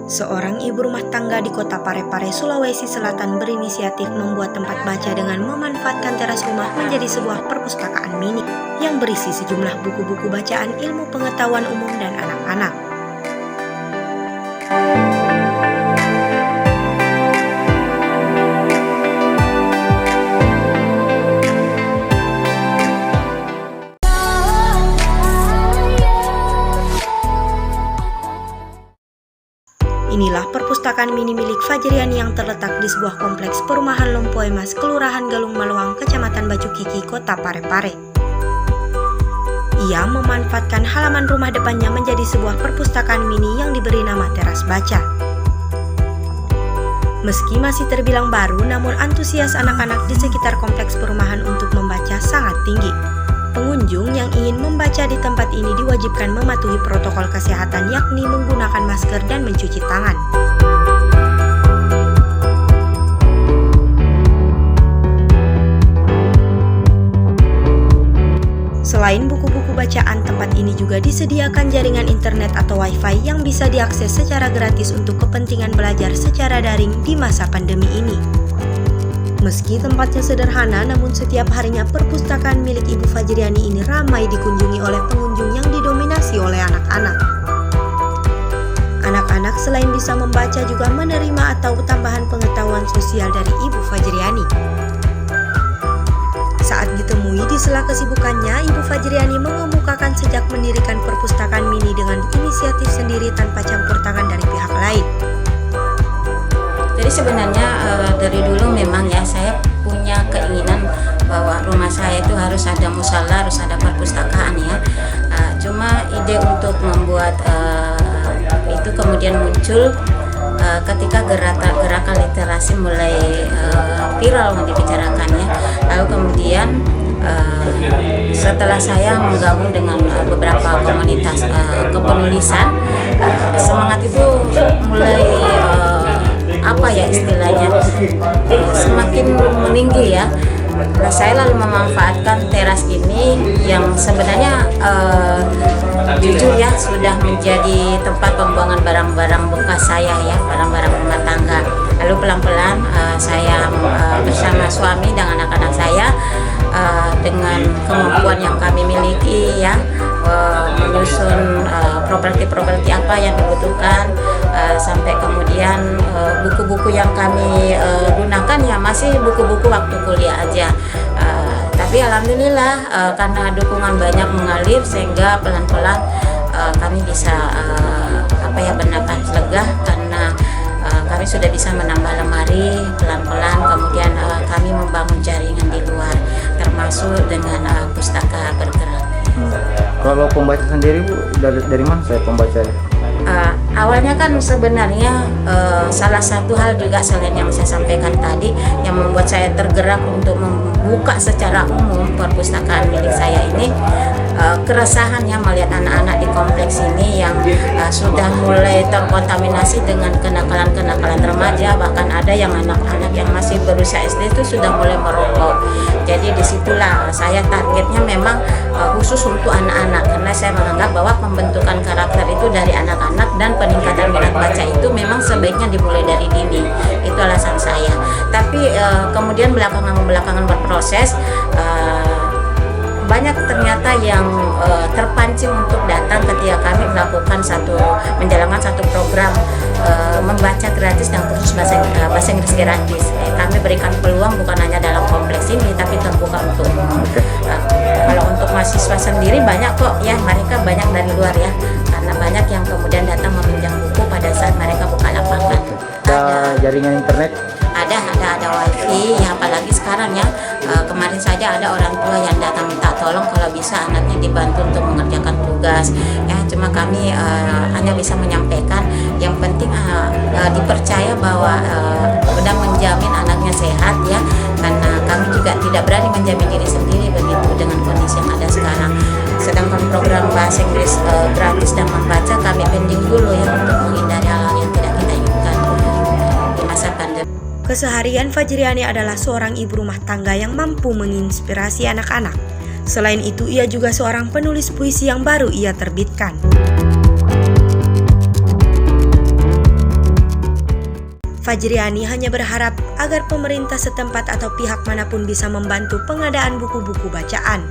Seorang ibu rumah tangga di kota Parepare, Sulawesi Selatan berinisiatif membuat tempat baca dengan memanfaatkan teras rumah menjadi sebuah perpustakaan mini yang berisi sejumlah buku-buku bacaan ilmu pengetahuan umum dan anak-anak. Inilah perpustakaan mini milik Fajriani yang terletak di sebuah kompleks perumahan Lompoe Mas, Kelurahan Galung Maluang, Kecamatan Baju Kiki, Kota Parepare. Ia memanfaatkan halaman rumah depannya menjadi sebuah perpustakaan mini yang diberi nama teras baca. Meski masih terbilang baru, namun antusias anak-anak di sekitar kompleks perumahan untuk membaca sangat tinggi. Pengunjung yang ingin membaca di tempat ini diwajibkan mematuhi protokol kesehatan, yakni menggunakan masker dan mencuci tangan. Selain buku-buku bacaan, tempat ini juga disediakan jaringan internet atau wifi yang bisa diakses secara gratis untuk kepentingan belajar secara daring di masa pandemi ini. Meski tempatnya sederhana, namun setiap harinya perpustakaan milik Ibu Fajriani ini ramai dikunjungi oleh pengunjung yang didominasi oleh anak-anak. Anak-anak selain bisa membaca juga menerima atau tambahan pengetahuan sosial dari Ibu Fajriani. Saat ditemui di sela kesibukannya, Ibu Fajriani mengemukakan sejak mendirikan perpustakaan mini dengan inisiatif sendiri tanpa campur tangan dari pihak lain. Jadi sebenarnya dari dulu memang ya saya punya keinginan bahwa rumah saya itu harus ada musala, harus ada perpustakaan ya. Cuma ide untuk membuat itu kemudian muncul ketika gerakan literasi mulai viral dibicarakannya. Lalu kemudian setelah saya menggabung dengan beberapa komunitas kepenulisan, semangat itu mulai apa ya istilahnya semakin meninggi ya. Nah, saya lalu memanfaatkan teras ini yang sebenarnya jujur ya sudah menjadi tempat pembuangan barang-barang bekas saya ya, barang-barang rumah tangga. Lalu pelan-pelan saya bersama suami dan anak-anak saya dengan kemampuan yang kami miliki ya, menyusun properti-properti apa yang dibutuhkan, sampai kemudian buku-buku yang kami gunakan ya masih buku-buku waktu kuliah aja. Tapi alhamdulillah karena dukungan banyak mengalir sehingga pelan-pelan kami bisa bernapas lega karena kami sudah bisa menambah lemari pelan-pelan. Kemudian kami membangun jaringan di luar termasuk dengan pustaka bergerak. Kalau pembaca sendiri Bu, dari mana saya pembacanya? Awalnya kan sebenarnya salah satu hal juga selain yang saya sampaikan tadi yang membuat saya tergerak untuk membuka secara umum perpustakaan milik saya ini, keresahannya melihat anak-anak di kompleks ini yang sudah mulai terkontaminasi dengan kenakalan-kenakalan remaja, bahkan ada yang anak-anak yang masih berusia SD itu sudah mulai merokok. Jadi disitulah saya targetnya memang khusus untuk anak-anak, karena saya menganggap bahwa pembentukan karakter itu dari anak-anak dan peningkatan minat baca itu memang sebaiknya dimulai dari dini. Itu alasan saya. Tapi kemudian belakangan berproses, banyak ternyata yang terpancing untuk datang ketika kami menjalankan satu program membaca gratis dan kursus bahasa Inggris gratis. Kami berikan peluang bukan hanya dalam kompleks ini tapi terbuka untuk umum. Kalau untuk mahasiswa sendiri banyak kok ya, mereka banyak dari luar ya, karena banyak yang kemudian datang meminjam buku pada saat mereka buka lapangan. Ada jaringan internet? Ada wifi ya, apalagi sekarang ya. Kemarin saja ada orang tua yang datang minta tolong kalau bisa anaknya dibantu untuk mengerjakan tugas ya. Cuma kami hanya bisa menyampaikan yang penting dipercaya bahwa sudah menjamin anaknya sehat ya, karena kami juga tidak berani menjamin diri sendiri begitu dengan kondisi yang ada sekarang. Sedangkan program bahasa Inggris gratis dan membaca kami pending dulu ya untuk menghindari hal-hal yang tidak kita inginkan di masa pandemi. Keseharian Fajriani adalah seorang ibu rumah tangga yang mampu menginspirasi anak-anak. Selain itu, ia juga seorang penulis puisi yang baru ia terbitkan. Fajriani hanya berharap agar pemerintah setempat atau pihak manapun bisa membantu pengadaan buku-buku bacaan.